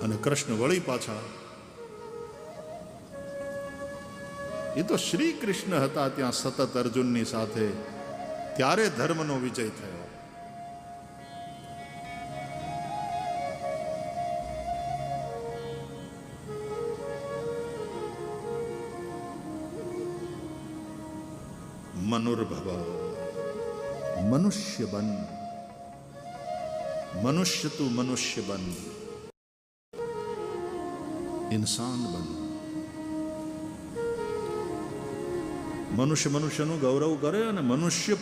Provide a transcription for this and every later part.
અને કૃષ્ણ વળી પાછા. એ તો શ્રી કૃષ્ણ હતા ત્યાં સતત અર્જુનની સાથે, ત્યારે ધર્મનો વિજય થયો. મનુર્ભવ, મનુષ્ય બન, મનુષ્ય તું મનુષ્ય બન, ઇન્સાન બન. મનુષ્ય મનુષ્યનું ગૌરવ કરે અને મનુષ્ય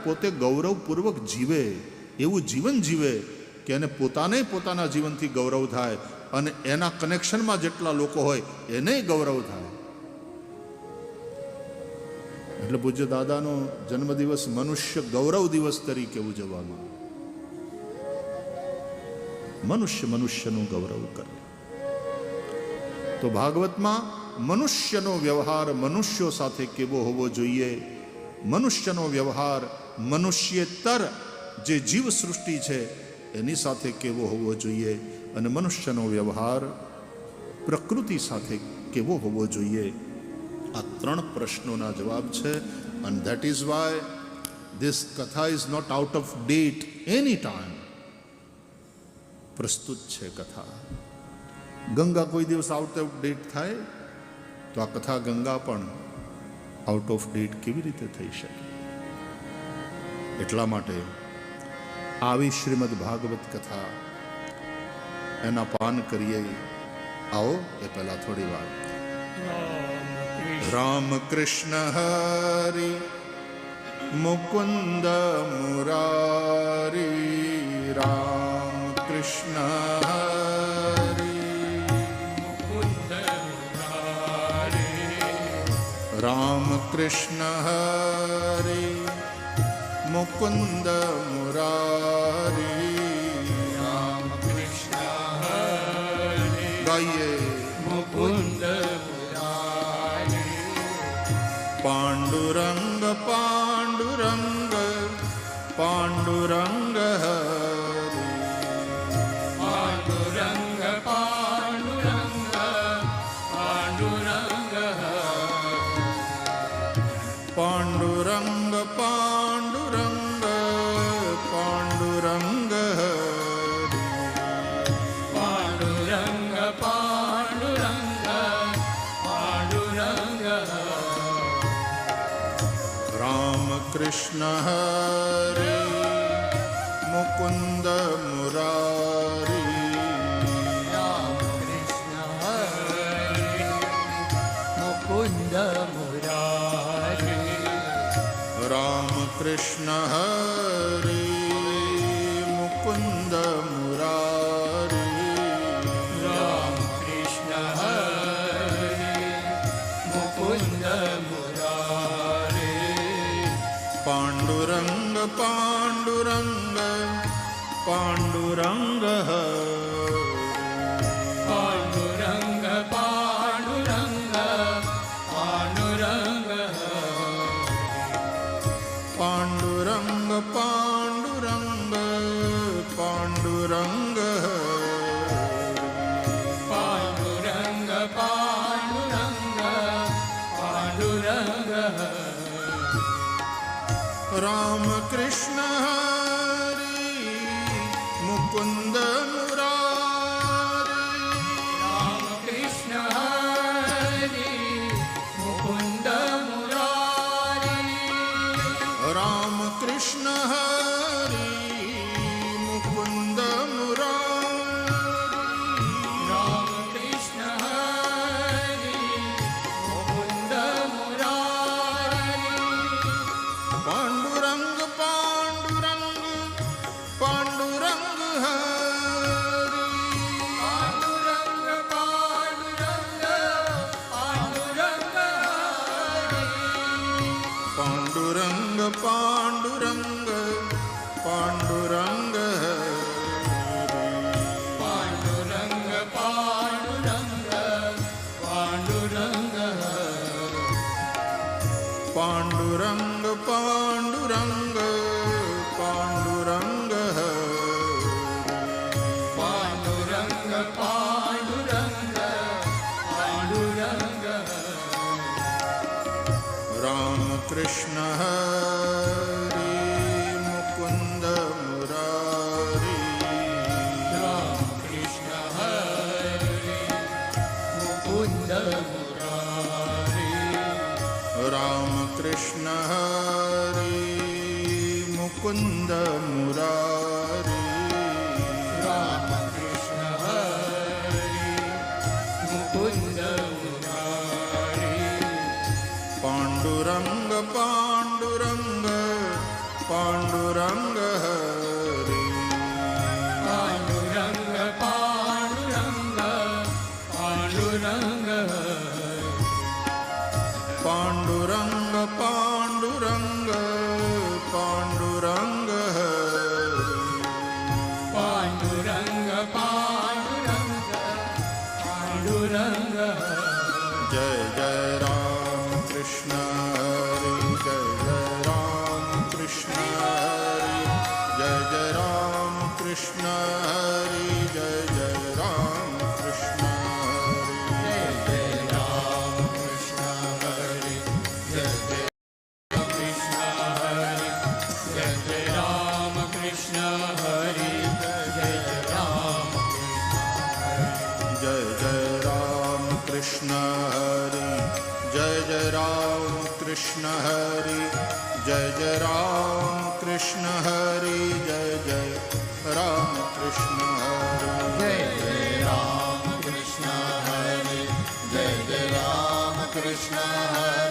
પોતે ગૌરવપૂર્વક જીવે, એવું જીવન જીવે કે એને પોતાને પોતાના જીવનથી ગૌરવ થાય અને એના કનેક્શનમાં જેટલા લોકો હોય એને ગૌરવ થાય. એટલે પૂજ્ય દાદાનો જન્મદિવસ મનુષ્ય ગૌરવ દિવસ તરીકે ઉજવવામાં. મનુષ્ય મનુષ્યનું ગૌરવ કરે. તો ભાગવતમાં મનુષ્યનો વ્યવહાર મનુષ્યો સાથે કેવો હોવો જોઈએ, મનુષ્યનો વ્યવહાર મનુષ્યેતર જે જીવ સૃષ્ટિ છે એની સાથે કેવો હોવો જોઈએ, અને મનુષ્યનો વ્યવહાર પ્રકૃતિ સાથે કેવો હોવો જોઈએ. આ ત્રણ પ્રશ્નોના જવાબ છે. and that is why this કથા is not out of date any time. પ્રસ્તુત છે કથા. ગંગા કોઈ દિવસ આઉટ ઓફ ડેટ થાય તો આ કથા ગંગા પણ આઉટ ઓફ ડેટ કેવી રીતે થઈ શકે? એટલા માટે આવી શ્રીમદ ભાગવત કથા એના પાન કરીએ. આવો એ પહેલા થોડી વાર રામ કૃષ્ણ હરિ મુકુંદ મુરારી, રામ કૃષ્ણ હરિ મુકુંદ મુરારી, રામ કૃષ્ણ હરિ મુકુંદ મુરારી, રામ કૃષ્ણ હરિ ગાઈએ મુકુંદ પાંડુરંગ પાંડુરંગ પાંડુરંગ હરિ, પાંડુરંગ પાંડુરંગ પાંડુરંગ હરિ, પાંડુરંગ પાંડુરંગ પાંડુરંગ હરિ, પાંડુરંગ પાંડુરંગ પાંડુરંગ હરિ. રામ કૃષ્ણ હરિ મુકુંદ મુરારી, રામ કૃષ્ણ હરિ મુકુંદ મુરારી, રામ કૃષ્ણ હરિ મુકુંદ મુરારી, રામ કૃષ્ણ હરિ મુકુંદ મુરારી, પાંડુરંગ પાંડુરંગ પાંડુરંગ હરિ, પાંડુરંગ પાંડુરંગ પાંડુરંગ હરિ, પાંડુરંગ પાંડુરંગ પાંડુરંગ હરિ, પાંડુરંગ પાંડુરંગ પાંડુરંગ હરિ. રામ કૃષ્ણ હરિ મુકુંદ મુરારી, રામ કૃષ્ણ હરિ મુકુંદ મુરારી, રામ કૃષ્ણ હરિ મુકુંદ મુરારી, રામ કૃષ્ણ હરિ મુકુંદ મુરારી, પાંડુરંગ પાંડુરંગ પાંડુરંગ હરિ, પાંડુરંગ પાંડુરંગ પાંડુરંગ હરિ, પાંડુરંગ પાંડુરંગ પાંડુરંગ હરિ, પાંડુરંગ પાંડુરંગ પાંડુરંગ હરિ, પાંડુરંગ પાંડુરંગ પાંડુરંગ હરિ, પાંડુરંગ પાંડુરંગ मुकुंद मुरारी राम कृष्ण हरि मुकुंद मुरारी पांडुरंग पांडुरंग पांडुरंग हरि पांडुरंग पांडुरंग पांडुरंग पांडुरंग पांडुरंग पांडुरंग हरि पांडुरंग पांडुरंग पांडुरंग जय जय राम कृष्ण हरि जय जय राम कृष्ण हरि जय जय राम कृष्ण हरि जय जय राम कृष्ण हरि जय राम कृष्ण हरि जय जय कृष्ण हरि जय जय राम कृष्ण हरि जय जय राम जय जय राम कृष्ण हरि जय जय राम कृष्ण हरि जय जय राम कृष्ण हरि जय जय राम कृष्ण हरि जय जय राम कृष्ण हरि जय जय राम कृष्ण हरि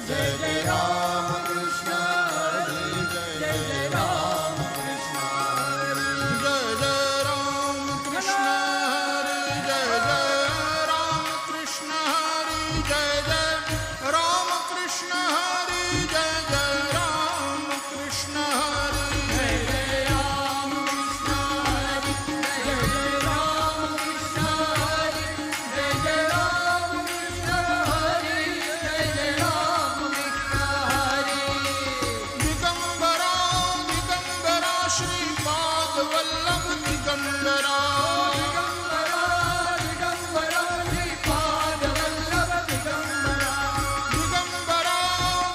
जय जय राम कृष्ण हरि जय जय राम कृष्ण हरि जय जय राम कृष्ण हरि जय जय राम कृष्ण हरि जय जय राम कृष्ण हरि जय जय राम कृष्ण हरि जय जय राम कृष्ण हरि जय जय राम कृष्ण हरि जय जय राम कृष्ण हरि जय जय राम कृष्ण हरि दिगंबरा दिगंबरा श्रीपाद वल्लभ दिगंबरा दिगंबरा दिगंबरा श्रीपाद वल्लभ दिगंबरा दिगंबरा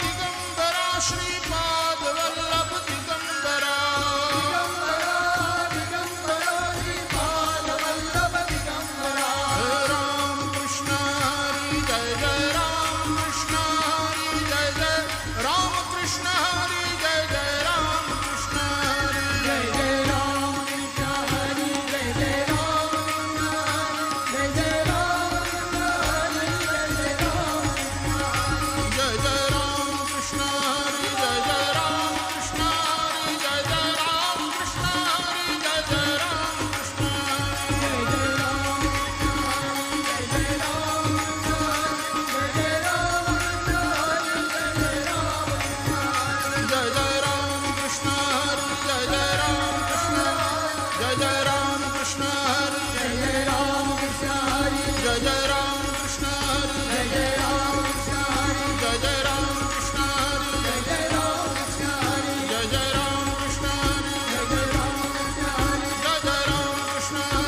दिगंबरा श्रीपाद वल्लभ दिगंबरा दिगंबरा दिगंबरा श्रीपाद वल्लभ दिगंबरा राम कृष्ण हरि जय जय राम कृष्ण हरि जय जय राम कृष्ण हरि जय जय राम कृष्ण हरि जय जय राम कृष्ण हरि जय जय राम कृष्ण हरि जय जय राम कृष्ण हरि जय जय राम जय जय राम कृष्ण हरि जय जय राम कृष्ण हरि जय जय राम कृष्ण हरि जय जय राम कृष्ण हरि जय जय राम कृष्ण हरि जय जय राम कृष्ण हरि जय जय राम कृष्ण हरि जय जय राम जय जय राम कृष्ण हरि जय जय राम कृष्ण जय जय राम कृष्ण हरि जय जय राम कृष्ण हरि जय जय राम कृष्ण हरि जय जय राम कृष्ण हरि जय जय राम कृष्ण हरि जय जय राम कृष्ण हरि जय जय राम कृष्ण हरि जय जय राम कृष्ण हरि जय जय राम कृष्ण हरि जय जय राम कृष्ण हरि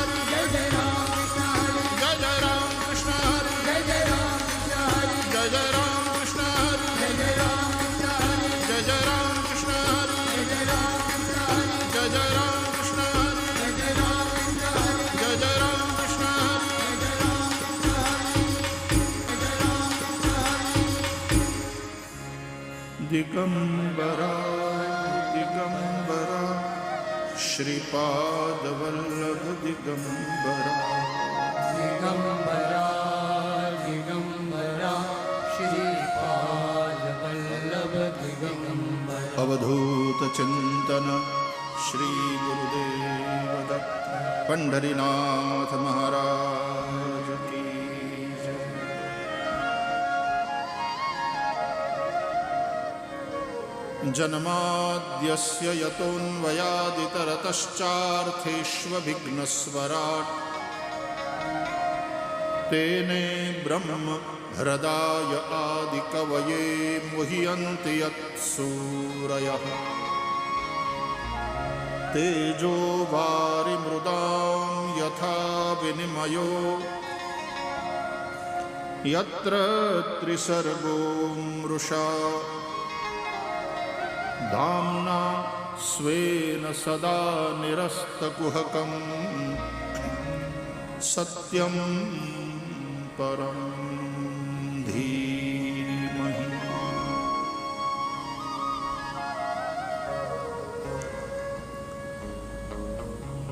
जय जय राम कृष्ण हरि जय जय राम कृष्ण हरि जय जय राम कृष्ण हरि जय जय राम कृष्ण हरि जय जय राम कृष्ण हरि जय जय राम कृष्ण हरि जय जय राम कृष्ण हरि जय जय राम कृष्ण हरि जय जय राम कृष्ण हरि दिगंबरा दिगंबरा श्रीपाद वल्लभ दिगंबरा दिगंबरा दिगंबरा श्रीपाद वल्लभ दिगंबरा अवधूत चिंतन श्री गुरुदेव दत्त पंढरीनाथ महाराज की जय। जन्माद्यस्य यतोऽन्वयादितरतश्चार्थेष्वभिघ्नस्वराट् तेने ब्रह्म हृदाय आदिकवये मुह्यन्ति यत्सूरयः तेजो वारिमृदां यथा विनिमयो यत्र त्रिसर्गो मृषा धाम्ना स्वेन सदा निरस्तकुहकं सत्यं परं धीमहि।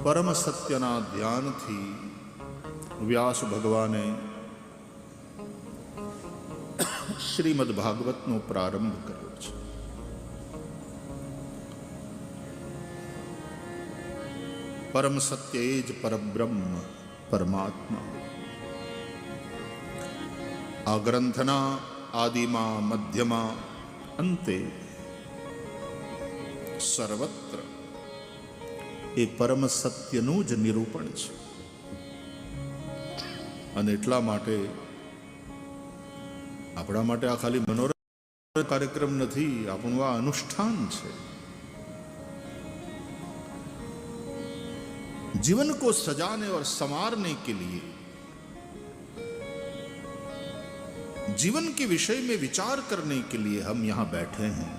પરમ સત્યના ધ્યાનથી વ્યાસ ભગવાને શ્રીમદ ભાગવતનો પ્રારંભ કર્યો છે. પરમ સત્ય એ જ પરબ્રહ્મ પરમાત્મા. આ ગ્રંથના આદિમાં, મધ્યમાં, અંતે સર્વત્ર એ પરમ સત્યનું જ નિરૂપણ છે. અને એટલા માટે આપણા માટે આ ખાલી મનોરંજન કાર્યક્રમ નથી, આપણું આ અનુષ્ઠાન છે. जीवन को सजाने और संवारने के लिए, जीवन के विषय में विचार करने के लिए हम यहां बैठे हैं.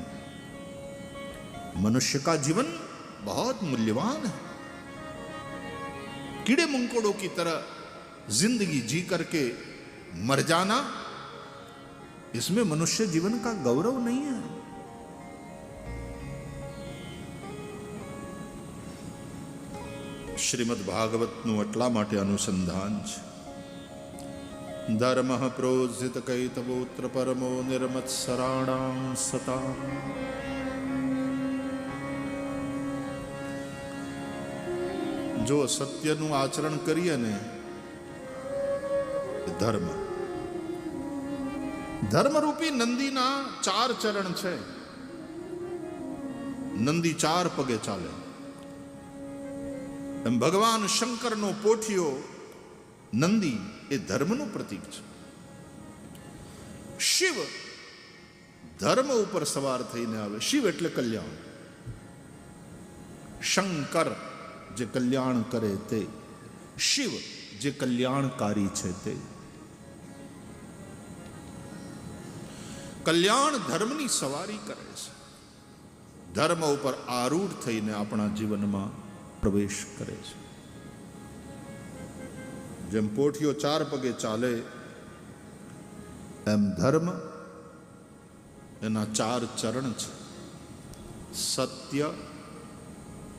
मनुष्य का जीवन बहुत मूल्यवान है. कीड़े मंकोड़ों की तरह जिंदगी जी करके मर जाना, इसमें मनुष्य जीवन का गौरव नहीं है. શ્રીમદ ભાગવતનું એટલા માટે અનુસંધાન છે. ધર્મ પ્રોજિત કૈતવોત્ર પરમો નિર્મત્સરાણામ સતા. જો સત્યનું આચરણ કરીએ ને, ધર્મ ધર્મરૂપી નંદીના 4 ચરણ છે. નંદી 4 પગે ચાલે એમ ભગવાન શંકરનો પોઠિયો નંદી એ ધર્મનું પ્રતીક છે. શિવ ધર્મ ઉપર સવાર થઈને આવે. શિવ એટલે કલ્યાણ. શંકર જે કલ્યાણ કરે તે, શિવ જે કલ્યાણકારી છે તે. કલ્યાણ ધર્મની સવારી કરે છે. ધર્મ ઉપર આરૂઢ થઈને આપણા જીવનમાં પ્રવેશ કરે છે. જેમ પોઠિયો 4 પગે ચાલે એમ ધર્મ એના 4 ચરણ છે. સત્ય,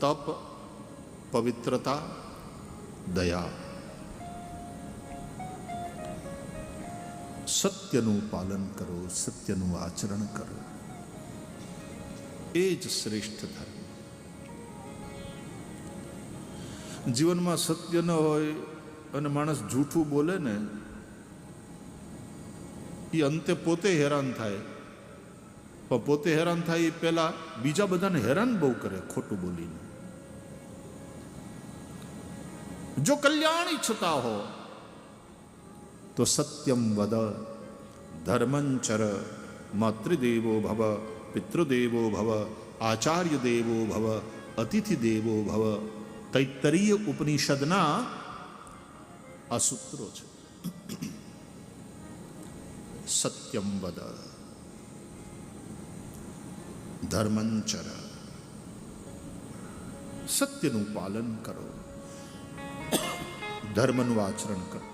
તપ, પવિત્રતા, દયા. સત્યનું પાલન કરો, સત્યનું આચરણ કરો, એ જ શ્રેષ્ઠ ધર્મ. જીવનમાં સત્ય ન હોય અને માણસ જૂઠું બોલે ને, એ અંતે પોતે હેરાન થાય. પણ પોતે હેરાન થાય એ પહેલા બીજા બધાને હેરાન બહુ કરે ખોટું બોલીને. જો કલ્યાણ ઈચ્છતા હો તો સત્યમ વદ, ધર્મંચર, માતૃદેવો ભવ, પિતૃદેવો ભવ, આચાર્ય દેવો ભવ, અતિથિ દેવો ભવ. તૈત્તરીય ઉપનિષદના આ સૂત્રો છે. સત્યમ વદ, ધર્મંચર, સત્યનું પાલન કરો, ધર્મનું આચરણ કરો.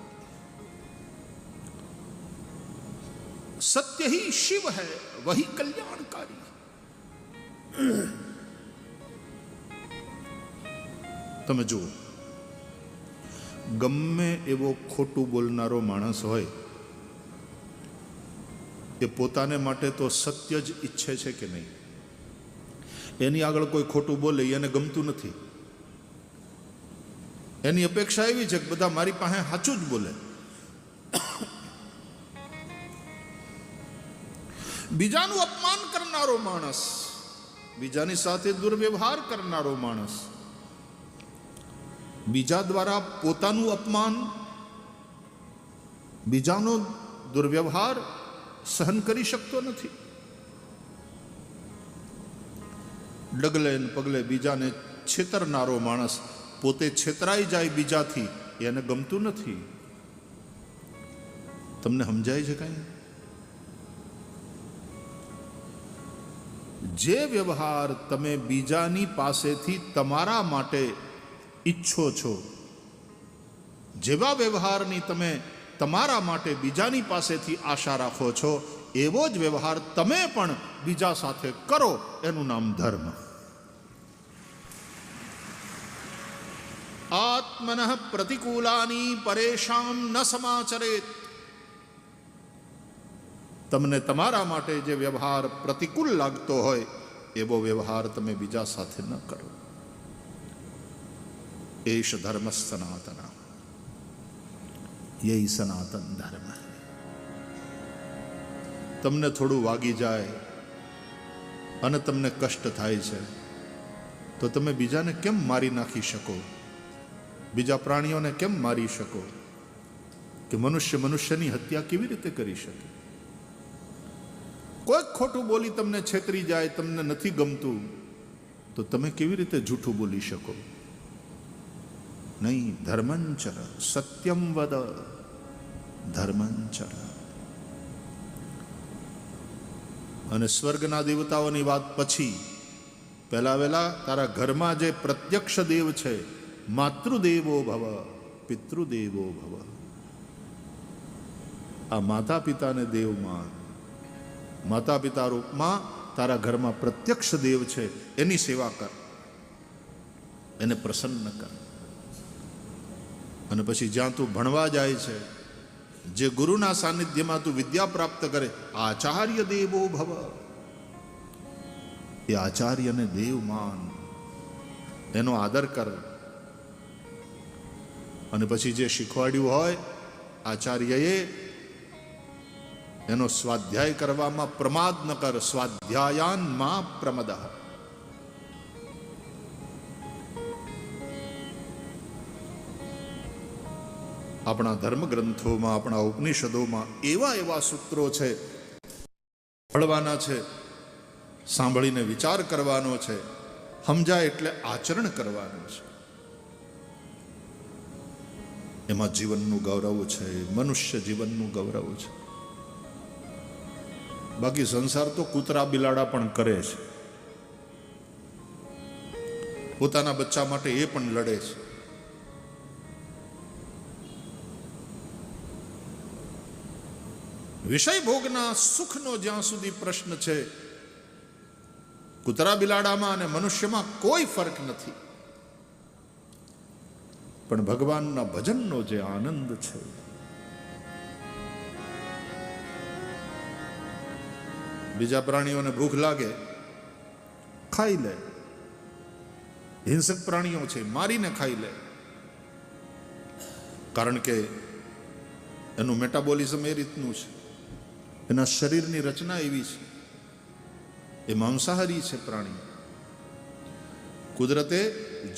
सत्य ही शिव है, वही कल्याणकारी. તમે જુઓ, ગમે એવો ખોટું બોલનારો માણસ હોય એ પોતાને માટે તો સત્ય જ ઈચ્છે છે કે નહીં? એની આગળ કોઈ ખોટું બોલે એને ગમતું નથી. એની અપેક્ષા એવી છે કે બધા મારી પાસે સાચું જ બોલે. બીજાનું અપમાન કરનારો માણસ, બીજાની સાથે દુર્વ્યવહાર કરનારો માણસ, બીજા દ્વારા પોતાનું અપમાન, બીજાનો દુર્વ્યવહાર સહન કરી શકતો નથી. ડગલે ને પગલે બીજાને છેતરનારો માણસ પોતે છેતરાઈ જાય બીજાથી, એને ગમતું નથી. તમને સમજાય છે કઈ? જે વ્યવહાર તમે બીજાની પાસેથી તમારા માટે ઈચ્છો છો, જેવા વ્યવહારની તમે તમારા માટે બીજાની પાસેથી આશા રાખો છો, એવો જ વ્યવહાર તમે પણ બીજા સાથે કરો. એનું નામ ધર્મ. આત્મન પ્રતિકૂલાની પરેશાન ન સમાચરેત. તમને તમારા માટે જે વ્યવહાર પ્રતિકૂળ લાગતો હોય એવો વ્યવહાર તમે બીજા સાથે ન કરો. એશ ધર્મ સનાતન, યહી સનાતન ધર્મ. તમને થોડું વાગી જાય અને તમને કષ્ટ થાય છે તો તમે બીજાને કેમ મારી નાખી શકો? બીજા પ્રાણીઓને કેમ મારી શકો? કે મનુષ્ય મનુષ્યની હત્યા કેવી રીતે કરી શકે? કોઈક ખોટું બોલી તમને છેતરી જાય, તમને નથી ગમતું, તો તમે કેવી રીતે જૂઠું બોલી શકો? નહીં. ધર્મંચર, સત્યમ વદ, ધર્મંચર. અને સ્વર્ગના દેવતાઓની વાત પછી પહેલા વહેલા તારા ઘરમાં જે પ્રત્યક્ષ દેવ છે, માતૃદેવો ભવ પિતૃદેવો ભવ. આ માતા પિતાને દેવ માન. માતા પિતા રૂપમાં તારા ઘરમાં પ્રત્યક્ષ દેવ છે, એની સેવા કર, એને પ્રસન્ન કર. અને પછી જ્યાં તું ભણવા જાય છે, જે ગુરુના સાનિધ્યમાં તું વિદ્યા પ્રાપ્ત કરે, આચાર્ય દેવો ભવ. એ આચાર્યને દેવ માન, એનો આદર કર. અને પછી જે શીખવાડ્યું હોય આચાર્યએ, એનો સ્વાધ્યાય કરવામાં પ્રમાદ ન કર. સ્વાધ્યાયાન માં પ્રમદ. આપણા ધર્મ ગ્રંથોમાં, આપણા ઉપનિષદોમાં એવા એવા સૂત્રો છે, ભણવાના છે, સાંભળીને વિચાર કરવાનો છે, સમજાય એટલે આચરણ કરવાનું છે. એમાં જીવનનું ગૌરવ છે, મનુષ્ય જીવનનું ગૌરવ છે. બાકી સંસાર તો કૂતરા બિલાડા પણ કરે છે, પોતાના બચ્ચા માટે એ પણ લડે છે. વિષય ભોગના સુખનો જ્યાં સુધી પ્રશ્ન છે, કૂતરા બિલાડામાં અને મનુષ્યમાં કોઈ ફરક નથી. પણ ભગવાનના ભજનનો જે આનંદ છે, બીજા પ્રાણીઓને ભૂખ લાગે, ખાઈ લે. હિંસક પ્રાણીઓ છે, મારીને ખાઈ લે. કારણ કે એનું મેટાબોલિઝમ એ રીતનું છે, એના શરીરની રચના એવી છે. એ માંસાહારી છે પ્રાણી. કુદરતે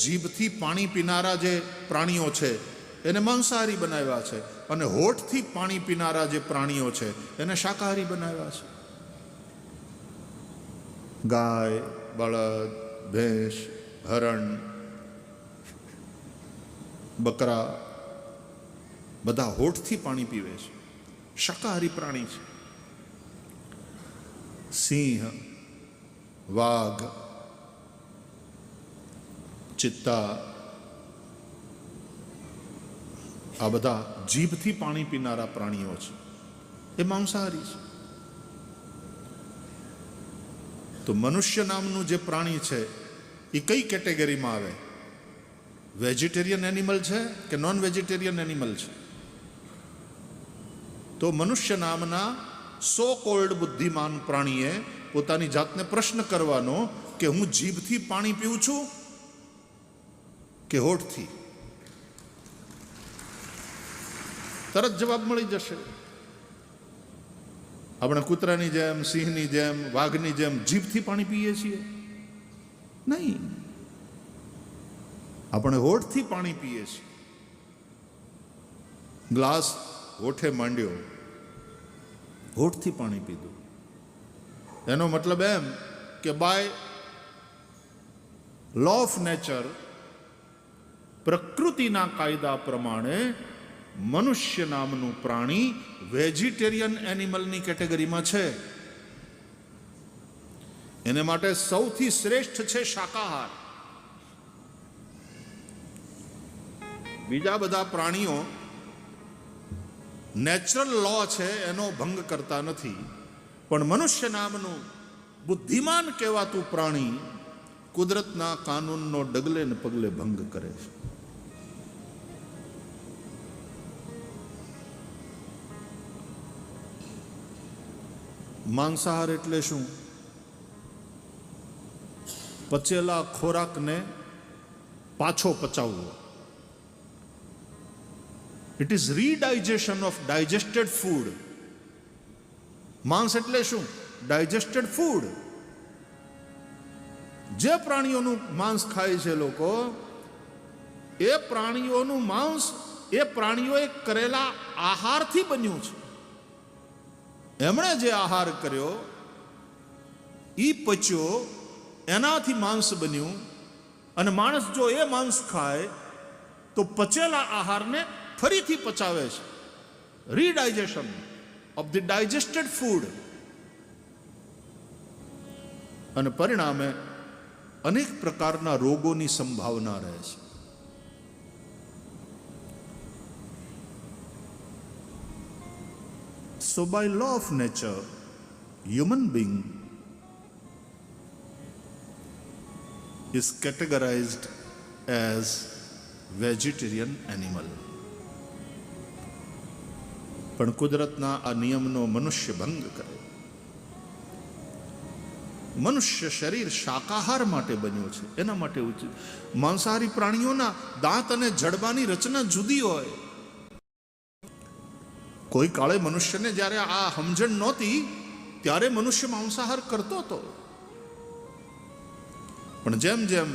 જીભથી પાણી પીનારા જે પ્રાણીઓ છે એને માંસાહારી બનાવ્યા છે, અને હોઠથી પાણી પીનારા જે પ્રાણીઓ છે એને શાકાહારી બનાવ્યા છે. ગાય, બળદ, ભેંસ, હરણ, બકરા બધા હોઠથી પાણી પીવે છે, શાકાહારી પ્રાણી છે. સિંહ, વાઘ, ચિત્તા, આ બધા જીભથી પાણી પીનારા પ્રાણીઓ છે, એ માંસાહારી છે. તો મનુષ્ય નામનું જે પ્રાણી છે એ કઈ કેટેગરીમાં આવે? વેજીટેરિયન એનિમલ છે કે નોન વેજીટેરિયન એનિમલ છે? તો મનુષ્ય નામના સો કોલ્ડ બુદ્ધિમાન પ્રાણીએ પોતાની જાતને પ્રશ્ન કરવાનો કે હું જીભથી પાણી પીઉં છું કે હોઠથી? તરત જવાબ મળી જશે. આપણે કૂતરાની જેમ, સિંહની જેમ, વાઘની જેમ જીભથી પાણી પીએ છીએ? નહીં, આપણે હોઠથી પાણી પીએ છીએ. ગ્લાસ હોઠે માંડ્યો, હોઠથી પાણી પીધું. એનો મતલબ એમ કે બાય લો ઓફ નેચર, પ્રકૃતિના કાયદા પ્રમાણે મનુષ્ય નામનું પ્રાણી વેજીટેરિયન એનિમલની કેટેગરીમાં છે. એને માટે સૌથી શ્રેષ્ઠ છે શાકાહાર. બીજા બધા પ્રાણીઓ નેચરલ લો છે એનો ભંગ કરતા નથી, પણ મનુષ્ય નામનું બુદ્ધિમાન કહેવાતું પ્રાણી કુદરતના કાનૂનનો ડગલે ને પગલે ભંગ કરે છે. માંસાહાર એટલે શું? પચેલા ખોરાકને પાછો પચાવવો. It is redigestion of digested food. માંસ એટલે શું? Digested food. જે પ્રાણીઓનું માંસ ખાય છે લોકો, એ પ્રાણીઓનું માંસ એ પ્રાણીઓએ કરેલા આહારથી બન્યું છે. એમણે જે આહાર કર્યો એ પચ્યો, એનાથી માંસ બન્યું. અને માણસ જો એ માંસ ખાય તો પચેલા આહારને ફરીથી પચાવે છે. રીડાઇજેશન ઓફ ધ ડાયજેસ્ટેડ ફૂડ. અને પરિણામે અનેક પ્રકારના રોગોની સંભાવના રહે છે. So by law of nature, human being is categorized as vegetarian animal. પણ કુદરતના આ નિયમનો મનુષ્ય ભંગ કરે. મનુષ્ય શરીર શાકાહાર માટે બન્યું છે, એના માટે ઉચિત. માંસાહારી પ્રાણીઓના દાંત અને જડબાની રચના જુદી હોય. કોઈ કાળે મનુષ્યને જ્યારે આ સમજણ નહોતી ત્યારે મનુષ્ય માંસાહાર કરતો હતો. પણ જેમ જેમ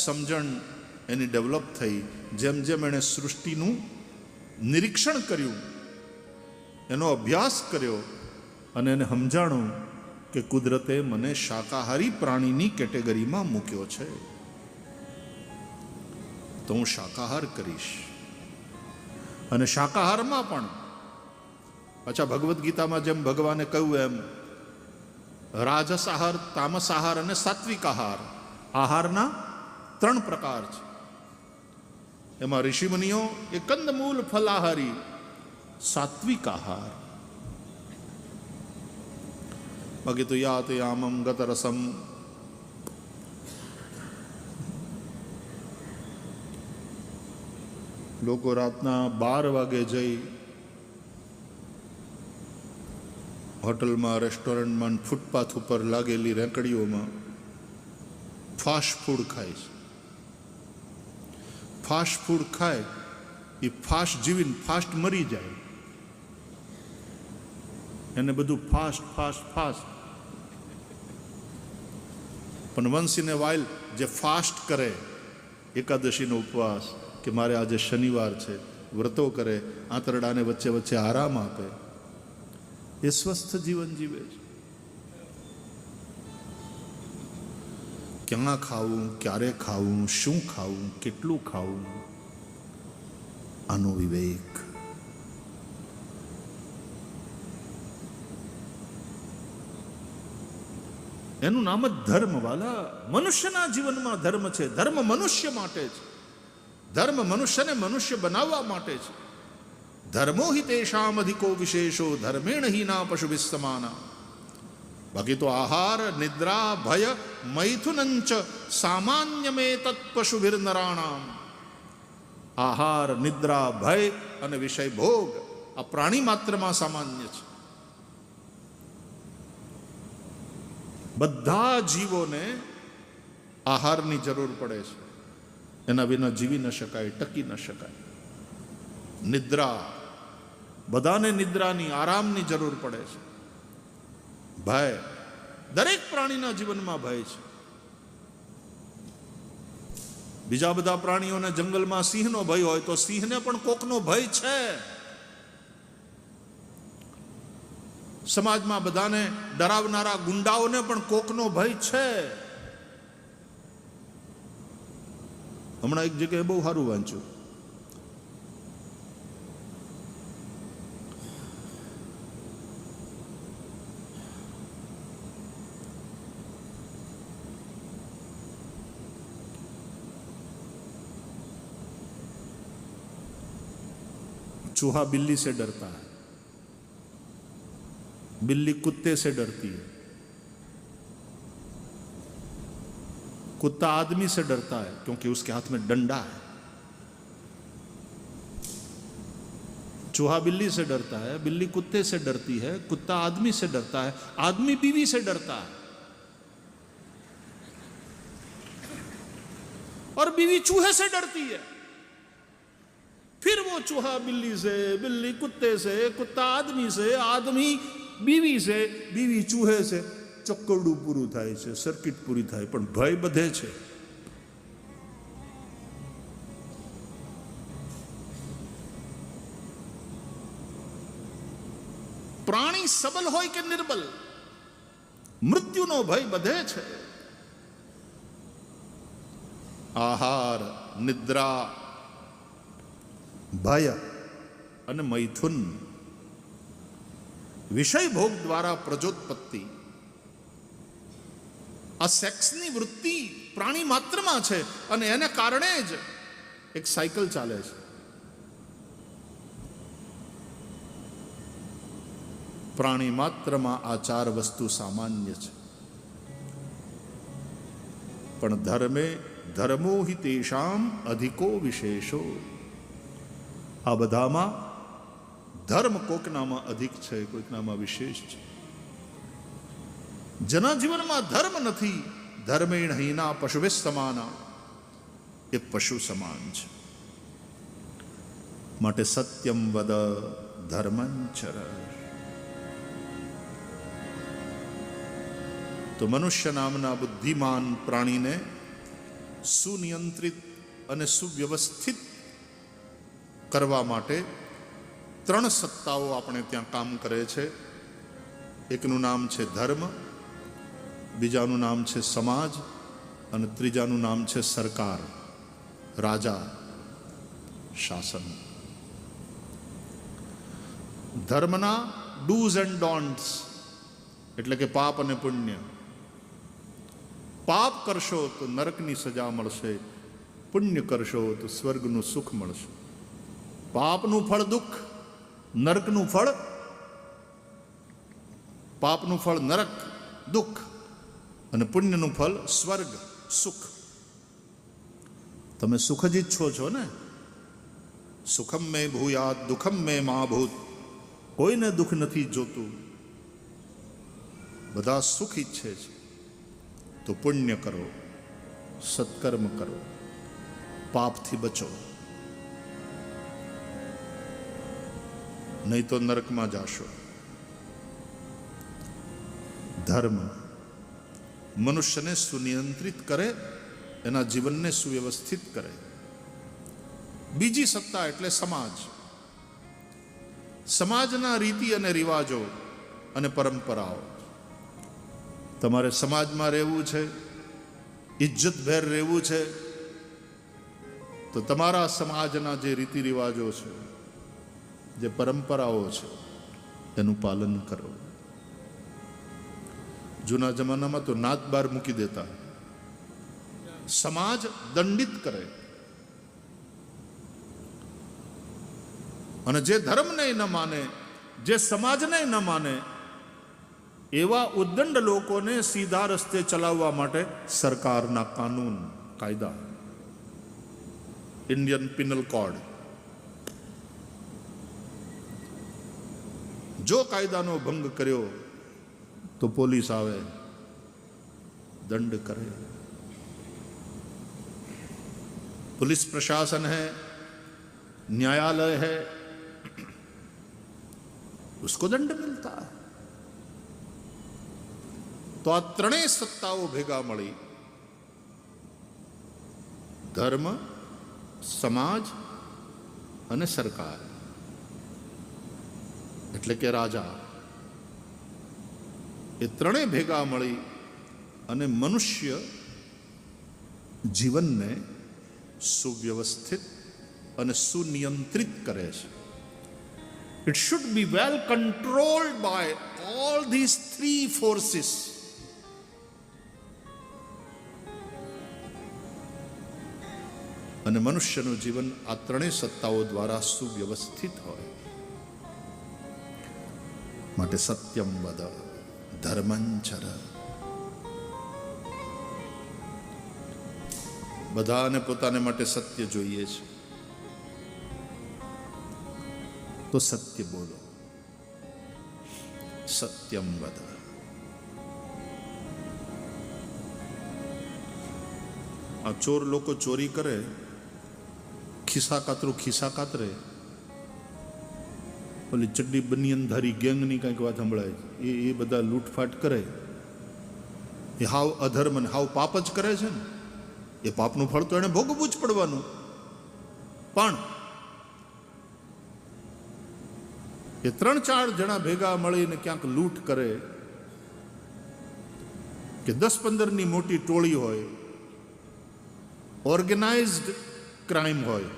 સમજણ એની ડેવલપ થઈ, જેમ જેમ એણે સૃષ્ટિનું નિરીક્ષણ કર્યું, એનો અભ્યાસ કર્યો અને એને સમજાણું કે કુદરતે મને શાકાહારી પ્રાણીની કેટેગરીમાં મૂક્યો છે, તો હું શાકાહાર કરીશ. અને શાકાહારમાં પણ પાછા ભગવદ્ ગીતામાં જેમ ભગવાને કહ્યું એમ રાજસ આહાર, તામસ આહાર અને સાત્વિક આહાર, આહારના 3 પ્રકાર છે. એમાં ઋષિમુનિઓ એ કંદમૂલ ફલાહારી સાત્વિક આહાર. બાકી તો યાત યામમ ગત રસમ, લોકો રાતના 12 વાગે જઈ હોટલમાં, રેસ્ટોરન્ટમાં, ફૂટપાથ ઉપર લાગેલી રેકડીઓમાં ફાસ્ટ ફૂડ ખાય છે. ફાસ્ટ ફૂડ ખાય એ ફાસ્ટ જીવીને ફાસ્ટ મરી જાય. એને બધું ફાસ્ટ ફાસ્ટ ફાસ્ટ. પણ વન્સ ઇન એ વાઇલ જે ફાસ્ટ કરે, એકાદશીનો ઉપવાસ કે મારે આજે શનિવાર છે, વ્રતો કરે, આંતરડાને વચ્ચે વચ્ચે આરામ આપે, એ સ્વસ્થ જીવન જીવે છે. ક્યાં ખાવું, ક્યારે ખાવું, શું ખાવું, કેટલું ખાવું, આનો વિવેક. એનું નામ જ ધર્મ. વાલા, મનુષ્યના જીવનમાં ધર્મ છે. ધર્મ મનુષ્ય માટે છે. ધર્મ મનુષ્યને મનુષ્ય બનાવવા માટે છે. ધર્મો હિ તેષામ અધિકો વિશેષો ધર્મેણ હીના પશુભિ સમાના. બાકી તો આહાર, નિદ્રા, ભય, મૈથુનંચ સામાન્યમે તત્ પશુભિર નરાણામ. આહાર, નિદ્રા, ભય અને વિષય ભોગ આ પ્રાણી માત્રમાં સામાન્ય છે. બધા જીવોને આહારની જરૂર પડે છે. એના વિના જીવી ન શકાય, ટકી ન શકાય. નિદ્રા, બધાને નિદ્રાની, આરામની જરૂર પડે છે. ભય, દરેક પ્રાણીના જીવનમાં ભય છે. બીજા બધા પ્રાણીઓને જંગલમાં સિંહનો ભય હોય તો સિંહને પણ કોકનો ભય છે. સમાજમાં બધાને ડરાવનારા ગુંડાઓને પણ કોકનો ભય છે. હમણાં એક જગ્યાએ બહુ સારું વાંચ્યું. चूहा बिल्ली से डरता है, बिल्ली कुत्ते से डरती है, कुत्ता आदमी से डरता है क्योंकि उसके हाथ में डंडा है. चूहा बिल्ली से डरता है, बिल्ली कुत्ते से डरती है, कुत्ता आदमी से डरता है, आदमी बीवी से डरता है, और बीवी चूहे से डरती है। फिर वो चूहा बिल्ली से, बिल्ली कुत्ते से, कुत्ता आदमी से, आदमी बीवी से, बीवी चूहे से, चक्करडું પૂરું થાય છે, સર્કિટ પૂરી થાય, પણ ભય બધે છે. પ્રાણી સબલ હોય કે નિર્બલ, મૃત્યુનો ભય બધે છે. આહાર, નિદ્રા, ભય અને મૈથુન, વિષય ભોગ દ્વારા પ્રજોત્પત્તિ, આ સેક્સની વૃત્તિ પ્રાણી માત્રમાં છે અને એને કારણે જ એક સાયકલ ચાલે છે. પ્રાણી માત્રમાં આ ચાર વસ્તુ સામાન્ય છે, પણ ધર્મો હિ તેષામ અધિકો વિશેષો. આ બધામાં ધર્મ કોકનામાં અધિક છે, કોઈકનામાં વિશેષ છે. જેના જીવનમાં ધર્મ નથી, ધર્મેણ હીના પશુવે સમાના, એ પશુ સમાન છે. માટે સત્યમ વદ ધર્મં ચર. તો મનુષ્ય નામના બુદ્ધિમાન પ્રાણીને સુનિયંત્રિત અને સુવ્યવસ્થિત કરવા માટે ત્રણ સત્તાઓ આપણે ત્યાં કામ કરે છે. એકનું નામ છે ધર્મ, બીજાનું નામ છે સમાજ અને ત્રીજાનું નામ છે સરકાર, રાજા, શાસન. ધર્મના ડૂઝ એન્ડ ડોન્ટ્સ એટલે કે પાપ અને પુણ્ય. પાપ કરશો તો નરકની સજા મળશે, પુણ્ય કરશો તો સ્વર્ગનું સુખ મળશે. પાપનું ફળ દુઃખ, નરકનું ફળ, પાપનું ફળ નરક દુઃખ અને પુણ્યનું ફળ સ્વર્ગ સુખ. તમે સુખ જ ઈચ્છો છો ને? સુખમ મેં ભૂયાત દુઃખમ મેં મા ભૂત. કોઈને દુઃખ નથી જોતું, બધા સુખ ઈચ્છે છે. તો પુણ્ય કરો, સત્કર્મ કરો, પાપથી બચો, નહીં તો નરકમાં જાશો. ધર્મ મનુષ્યને સુનિયંત્રિત કરે, એના જીવનને સુવ્યવસ્થિત કરે. બીજી સત્તા એટલે સમાજ. સમાજના રીતિ અને રિવાજો અને પરંપરાઓ. તમારે સમાજમાં રહેવું છે, ઇજ્જતભેર રહેવું છે, તો તમારા સમાજના જે રીતિ રિવાજો છે, જે પરંપરાઓ છે, એનું પાલન કરો. જૂના જમાનામાં તો નાત બાર મૂકી દેતા, સમાજ દંડિત કરે. અને જે ધર્મને ન માને, જે સમાજને ન માને, એવા ઉદ્દંડ લોકોને સીધા રસ્તે ચલાવવા માટે સરકારના કાનૂન, કાયદા, ઇન્ડિયન પિનલ કોડ. જો કાયદાનો ભંગ કર્યો તો પોલીસ આવે, दंड करे. पुलिस प्रशासन है, न्यायालय है, उसको दंड मिलता है. तो आ त्रणेय सत्ताओं भेगा मળી, धर्म, समाज અને સરકાર એટલે કે રાજા. એ ત્રણેય ભેગા મળી અને મનુષ્ય જીવનને સુવ્યવસ્થિત અને સુનિયંત્રિત કરે છે. It should be well controlled by all these three forces. અને મનુષ્યનું જીવન આ ત્રણેય સત્તાઓ દ્વારા સુવ્યવસ્થિત હોય. માટે સત્યમ વદ ધર્મં ચર. બધાને પોતાને માટે સત્ય જોઈએ છે. તો સત્ય બોલો, સત્યમ વદ. આ ચોર લોકો ચોરી કરે, ખિસ્સા કાતરે, ઓલી ચડ્ડી બનિયનધારી ગેંગની કંઈક વાત સંભળાય, એ બધા લૂંટફાટ કરે, એ હાવ અધર્મ ને હાવ પાપ જ કરે છે ને. એ પાપનું ફળ તો એને ભોગવવું જ પડવાનું. પણ એ 3-4 જણા ભેગા મળીને ક્યાંક લૂંટ કરે કે 10-15ની મોટી ટોળી હોય, ઓર્ગેનાઇઝડ ક્રાઇમ હોય,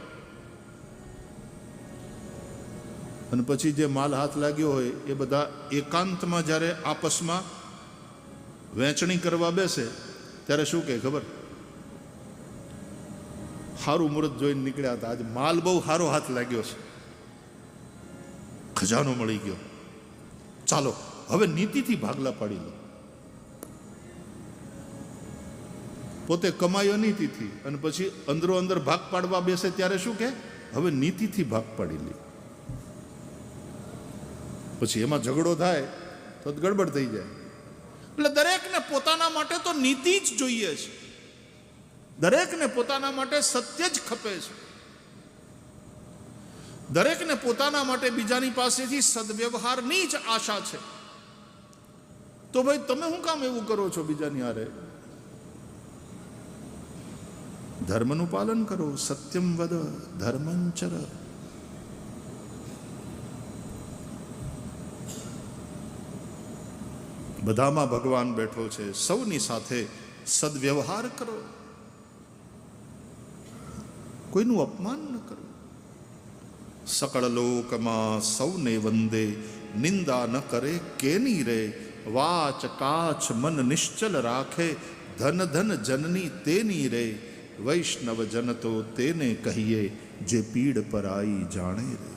અને પછી જે માલ હાથ લાગ્યો હોય એ બધા એકાંતમાં જ્યારે આપસમાં વહેંચણી કરવા બેસે ત્યારે શું કહે ખબર? સારું મુહૂર્ત જોઈને નીકળ્યા હતા, આજે માલ બહુ સારો હાથ લાગ્યો છે, ખજાનો મળી ગયો, ચાલો હવે નીતિથી ભાગલા પાડી લો. પોતે કમાયો નીતિથી, અને પછી અંદરો અંદર ભાગ પાડવા બેસે ત્યારે શું કહે? હવે નીતિથી ભાગ પાડી લે. પછી એમાં ઝઘડો થાય તો ગડબડ થઈ જાય. એટલે દરેકને પોતાના માટે તો નીતિ જ જોઈએ છે, દરેકને પોતાના માટે સત્ય જ ખપે છે, દરેકને પોતાના માટે બીજાની પાસેથી સદવ્યવહારની જ આશા છે. તો ભાઈ તમે શું કામ એવું કરો છો બીજાની હારે? ધર્મનું પાલન કરો, સત્યમ વદ ધર્મંચર. બધામાં ભગવાન બેઠો છે, સૌની સાથે સદવ્યવહાર કરો, કોઈનું અપમાન ન કરો. સકળ લોકમાં સૌને વંદે, નિંદા ન કરે કેની રે. વાચ કાચ મન નિશ્ચલ રાખે, ધન ધન જનની તેની રે. વૈષ્ણવ જન તો તેને કહીએ, જે પીડ પર આઈ જાણે રે.